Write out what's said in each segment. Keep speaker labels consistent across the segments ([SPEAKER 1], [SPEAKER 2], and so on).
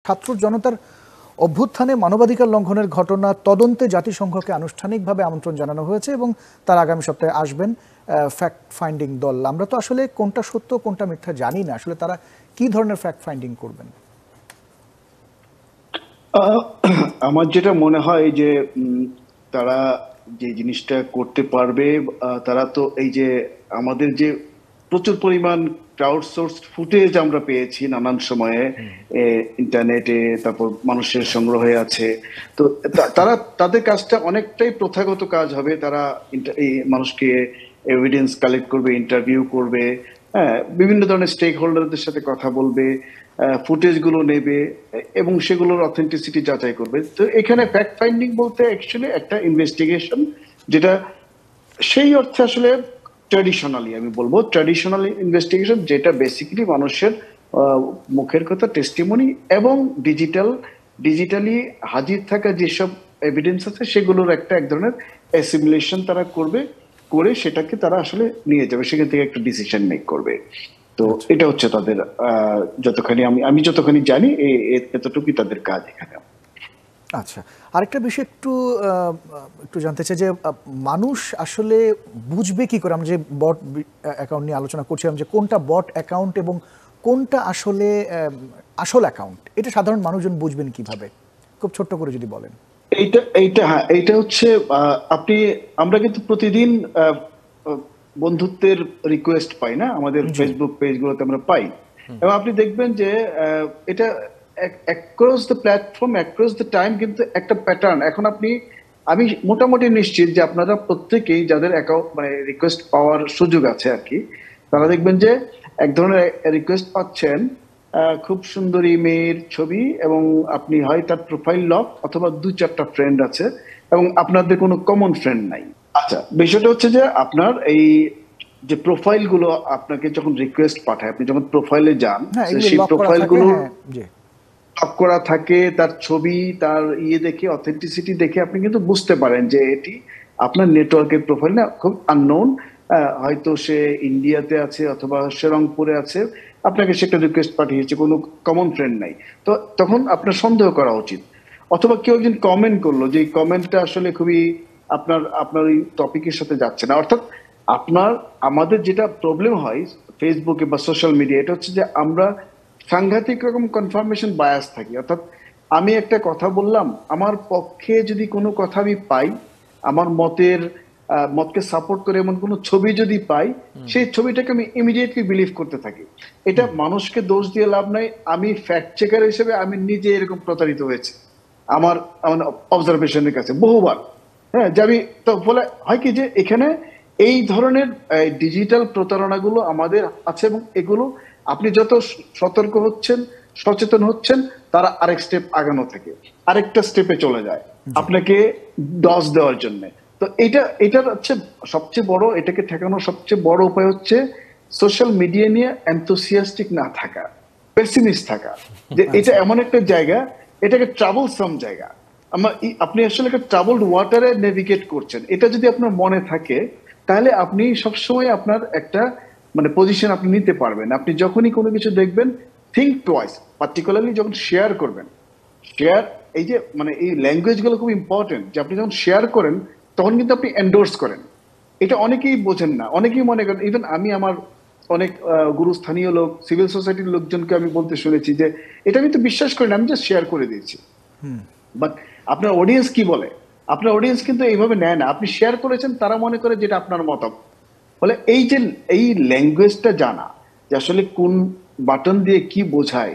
[SPEAKER 1] ছাত্র জনতার অভ্যুত্থানে মানবাধিকার লঙ্ঘনের ঘটনা তদন্তে জাতিসংঘকে আনুষ্ঠানিকভাবে আমন্ত্রণ জানানো হয়েছে এবং তার আগামী সপ্তাহে আসবেন ফ্যাক্ট ফাইন্ডিং দল। আমরা তো আসলে কোনটা সত্য কোনটা মিথ্যা জানি না, আসলে তারা কি ধরনের ফ্যাক্ট ফাইন্ডিং করবেন?
[SPEAKER 2] আমার যেটা মনে হয় যে তারা যে জিনিসটা করতে পারবে, তারা তো এই যে আমাদের যে প্রচুর পরিমাণ ক্রাউড সোর্স ফুটেজ আমরা পেয়েছি নানান সময়ে ইন্টারনেটে, তারপর মানুষের সংগ্রহে আছে, তো তারা তাদের কাজটা অনেকটাই প্রথাগত কাজ হবে। তারা এই মানুষকে এভিডেন্স কালেক্ট করবে, ইন্টারভিউ করবে, হ্যাঁ, বিভিন্ন ধরনের স্টেক হোল্ডারদের সাথে কথা বলবে, ফুটেজ গুলো নেবে এবং সেগুলোর অথেন্টিসিটি যাচাই করবে। তো এখানে ফ্যাক্ট ফাইন্ডিং বলতে অ্যাকচুয়ালি একটা ইনভেস্টিগেশন, যেটা সেই অর্থে আসলে ট্র্যাডিশনালি আমি বলবো ট্র্যাডিশনাল ইনভেস্টিগেশন, যেটা বেসিক্যালি মানুষের মুখের কথা, টেস্টিমনি এবং ডিজিটালি হাজির থাকা যেসব এভিডেন্স আছে সেগুলোর এক ধরনের অ্যাসিমিলেশন তারা করবে, করে সেটাকে তারা আসলে নিয়ে যাবে, সেখান থেকে একটা ডিসিশন মেক করবে। তো এটা হচ্ছে তাদের যতখানি আমি যতখানি জানি এতটুকুই তাদের কাজ এখানে।
[SPEAKER 1] আচ্ছা, আরেকটা বিষয় একটু জানতে চাই যে মানুষ আসলে বুঝবে কি করে, আমরা যে বট অ্যাকাউন্ট নিয়ে আলোচনা করছিলাম, যে কোনটা বট অ্যাকাউন্ট এবং কোনটা আসলে আসল অ্যাকাউন্ট, এটা সাধারণ মানুষজন বুঝবেন কিভাবে? খুব ছোট্ট করে যদি বলেন।
[SPEAKER 2] এইটা হচ্ছে আমরা কিন্তু প্রতিদিন বন্ধুত্বের রিকোয়েস্ট পাই না, আমাদের ফেসবুক পেজগুলোতে আমরা পাই, এবং আপনি দেখবেন যে এটা across the platform, across the time কিন্তু একটা প্যাটার্ন। এখন আমি মোটামুটি নিশ্চিত যে আপনারা প্রত্যেকেই যাদের অ্যাকাউন্ট মানে রিকোয়েস্ট পাওয়ার সুযোগ আছে আর কি, তারা দেখবেন যে এক ধরনের রিকোয়েস্ট পাচ্ছেন, খুব সুন্দরী মেয়ের ছবি, এবং আপনি হয় তার প্রোফাইল লক অথবা 2-4টা ফ্রেন্ড আছে এবং আপনাদের কোনো কমন ফ্রেন্ড নাই। আচ্ছা, বিষয়টা হচ্ছে যে আপনার এই যে প্রোফাইল গুলো আপনাকে যখন রিকোয়েস্ট পাঠায়, আপনি যখন প্রোফাইলে যান, সেই প্রোফাইল গুলো লক করা থাকে, তার ছবি, তার দেখে, অথেন্টিসিটি দেখে আপনি কিন্তু বুঝতে পারেন যে এটি আপনার নেটওয়ার্কের প্রোফাইল না, খুব আননোন, হয়তো সে ইন্ডিয়াতে আছে অথবা সে রংপুরে আছে, আপনাকে সে একটা রিকোয়েস্ট পাঠিয়েছে, কোনো কমন ফ্রেন্ড নাই, তো তখন আপনার সন্দেহ করা উচিত। অথবা কেউ একজন কমেন্ট করলো, যে কমেন্টটা আসলে খুবই আপনার ওই টপিকের সাথে যাচ্ছে না। অর্থাৎ আমাদের যেটা প্রবলেম হয় ফেসবুকে বা সোশ্যাল মিডিয়া, এটা হচ্ছে যে আমরা সাংঘাতিক রকম কনফার্মেশন বায়াস থাকি। অর্থাৎ আমি একটা কথা বললাম, আমার পক্ষে যদি কোনো কথা আমি পাই, আমার মতকে সাপোর্ট করে এমন কোনো ছবি যদি পাই, সেই ছবিটাকে আমি ইমিডিয়েটলি বিলিভ করতে থাকি। এটা মানুষকে দোষ দিয়ে লাভ নাই, আমি ফ্যাক্ট চেকার হিসেবে আমি নিজে এরকম প্রতারিত হয়েছে আমার অবজারভেশনের কাছে বহুবার। হ্যাঁ, যে আমি তো বলে হয় কি যে এখানে এই ধরনের ডিজিটাল প্রতারণাগুলো আমাদের আছে, এবং এগুলো আপনি যত সতর্ক হচ্ছেন, সচেতন হচ্ছেন, তারা আরেক স্টেপ আগানো থাকে, আরেকটা স্টেপে চলে যায় আপনাকে ডজ দেওয়ার জন্য। তো এটার হচ্ছে সবচেয়ে বড়, এটাকে ঠেকানোর সবচেয়ে বড় উপায় হচ্ছে সোশ্যাল মিডিয়া নিয়ে এনথুসিয়াস্টিক না থাকা, পেসিমিস্ট থাকা, যে এটা এমন একটা জায়গা, এটাকে ট্রাবলসাম জায়গা। আপনি আসলে একটা ট্রাবলড ওয়াটারে নেভিগেট করছেন, এটা যদি আপনার মনে থাকে, তাহলে আপনি সবসময় আপনার একটা মানে পজিশন আপনি নিতে পারবেন। আপনি যখনই কোনো কিছু দেখবেন, থিঙ্ক টুয়াইস, পার্টিকুলারলি যখন শেয়ার করবেন। এই যে মানে এই ল্যাঙ্গুয়েজ গুলো খুব ইম্পর্টেন্ট, যে আপনি যখন শেয়ার করেন তখন কিন্তু আপনি এন্ডোর্স করেন। এটা অনেকেই বোঝেন না, অনেকেই মনে করেন, ইভেন আমি আমার অনেক গুরুস্থানীয় লোক, সিভিল সোসাইটির লোকজনকে আমি বলতে শুনেছি যে এটা আমি তো বিশ্বাস করি না, আমি জাস্ট শেয়ার করে দিয়েছি। বাট আপনার অডিয়েন্স কি বলে? আপনার অডিয়েন্স কিন্তু এইভাবে নেয় না, আপনি শেয়ার করেছেন, তারা মনে করে যেটা আপনার মতামত। বলে এই ল্যাঙ্গুয়েজটা জানা, যে আসলে কোন বাটন দিয়ে কি বোঝায়,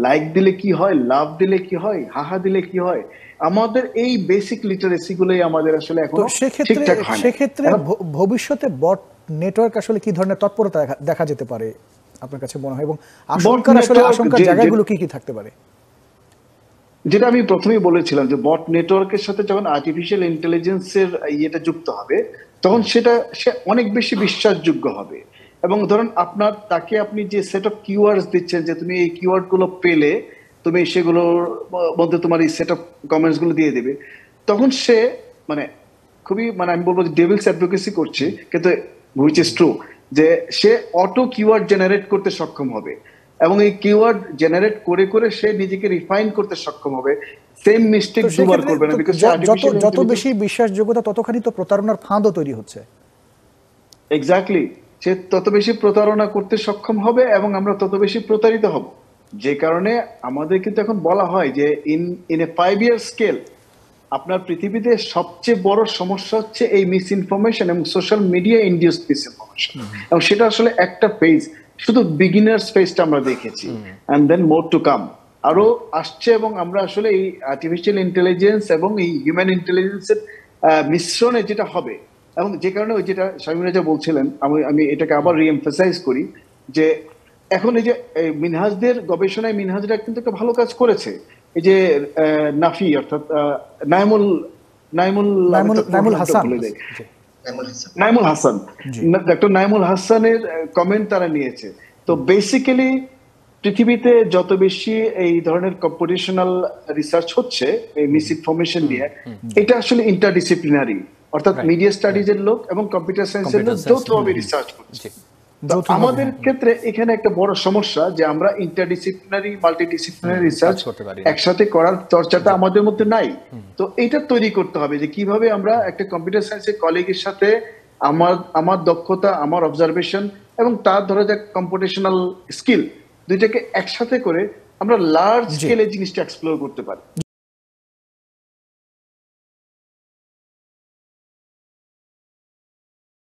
[SPEAKER 2] লাইক দিলে কি হয়, লাভ দিলে কি হয়, হাহা দিলে কি হয়, আমাদের এই বেসিক লিটারেসি গুলোই আমাদের আসলে এখনো ঠিকঠাক হয় না।
[SPEAKER 1] সেক্ষেত্রে ভবিষ্যতে বট নেটওয়ার্ক আসলে কি ধরনের তৎপরতা দেখা যেতে পারে আপনার কাছে মনে হয়, এবং আশঙ্কার জায়গাগুলো কি কি থাকতে পারে?
[SPEAKER 2] যেটা আমি প্রথমেই বলেছিলাম, যে বট নেটওয়ার্কের সাথে যখন আর্টিফিশিয়াল ইন্টেলিজেন্সের ইয়েটা যুক্ত হবে, তখন সে অনেক বেশি বিশ্বাসযোগ্য হবে। এবং ধরুন তাকে আপনি যে সেট অফ কিওয়ার্ডস দিচ্ছেন, যে তুমি এই কিওয়ার্ড গুলো পেলে তুমি সেগুলোর মধ্যে তোমার এই সেট অফ কমেন্টস গুলো দিয়ে দেবে, তখন সে মানে খুবই আমি বলবো যে ডেভিলস অ্যাডভোকেসি করছে, কিন্তু হুইচ ইজ ট্রু, যে সে অটো কিওয়ার্ড জেনারেট করতে সক্ষম হবে। এবং এই কিওয়ার্ড জেনারেট করে করে সে নিজেকে রিফাইন করতে সক্ষম হবে। সেম মিস্টেক
[SPEAKER 1] তো
[SPEAKER 2] দুবার
[SPEAKER 1] সেক্ষেত্রে
[SPEAKER 2] করবে না,
[SPEAKER 1] তো
[SPEAKER 2] বিকজ
[SPEAKER 1] যত বেশি বিশ্বাসযোগ্যতা ততখানি তো প্রতারণার ফাঁদও তৈরি হচ্ছে।
[SPEAKER 2] এক্স্যাক্টলি, সে তত বেশি প্রতারণা করতে সক্ষম হবে এবং আমরা তত বেশি প্রতারিত হব। যে কারণে আমাদের কিন্তু এখন বলা হয় যে ইন এ 5-year স্কেল আপনার পৃথিবীতে সবচেয়ে বড় সমস্যা হচ্ছে এই মিস ইনফরমেশন এবং social media induced miss information, এবং সেটা আসলে একটা ফেজ, শুধু বিগিনার্স ফেজটা আমরা দেখেছি, and then more to come, আরো আসছে। এবং আমরা আসলে এই আর্টিফিশিয়াল ইন্টেলিজেন্স এবং এই হিউম্যান ইন্টেলিজেন্সের মিশ্রণে যেটা হবে, এবং যে কারণে ওই যেটা শামীম রাজা বলছিলেন, আমি এটাকে আবার রিএমফাসাইজ করি যে এখন এই যে মিনহাজদের গবেষণায় মিনহাজরা কিন্তু একটা ভালো কাজ করেছে। এই যে নাফি অর্থাৎ নাইমুল হাসান, ডক্টর নাইমুল হাসানের কমেন্ট তারা নিয়েছে। তো বেসিক্যালি পৃথিবীতে যত বেশি এই ধরনের কম্পিটিশনাল রিসার্চ হচ্ছে এই মিস ইনফরমেশন নিয়ে, এটা আসলে ইন্টারডিসিপ্লিনারি, অর্থাৎ মিডিয়া স্টাডিজ এর লোক এবং কম্পিউটার সায়েন্সের লোক যৌথভাবে রিসার্চ করছে। আমাদের ক্ষেত্রে এখানে একটা বড় সমস্যা যে আমরা ইন্টারডিসিপ্লিনারি মাল্টিডিসিপ্লিনারি রিসার্চ একসাথে করার চর্চাটা আমাদের মধ্যে নাই। তো এটা তৈরি করতে হবে যে কিভাবে আমরা একটা কম্পিউটার সায়েন্সের কলিগের সাথে আমার দক্ষতা, আমার অবজারভেশন এবং তার ধরা যাক কম্পিউটেশনাল স্কিল, দুইটাকে একসাথে করে আমরা লার্জ স্কেলে জিনিসটা এক্সপ্লোর করতে পারি।